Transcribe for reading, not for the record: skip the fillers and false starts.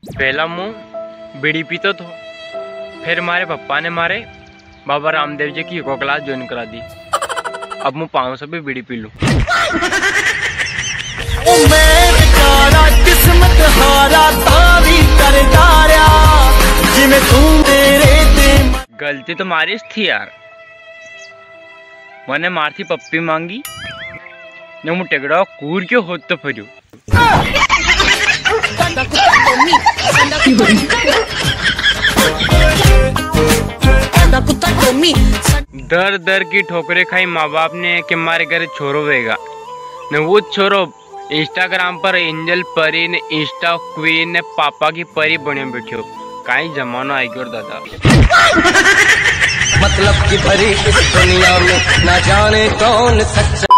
पहला मुँह बीड़ी पीता तो, फिर हमारे पप्पा ने मारे बाबा रामदेव जी की योगा क्लास ज्वाइन करा दी। अब मैं 500 भी बीड़ी पी लूं। किस्मत हारा कर गलती तो मारी थी यार, मैंने मारती पप्पी मांगी न मु टेगड़ा कूर क्यों होत तो फिर दर दर की ठोकरे खाई माँ बाप ने कि हमारे घर छोरो वेगा न वो छोरो इंस्टाग्राम पर एंजल परी ने इंस्टा क्वीन ने पापा की परी बने बैठो। काई जमाना आई गयो दादा। मतलब की भरी इस दुनिया में ना जाने कौन सच्चा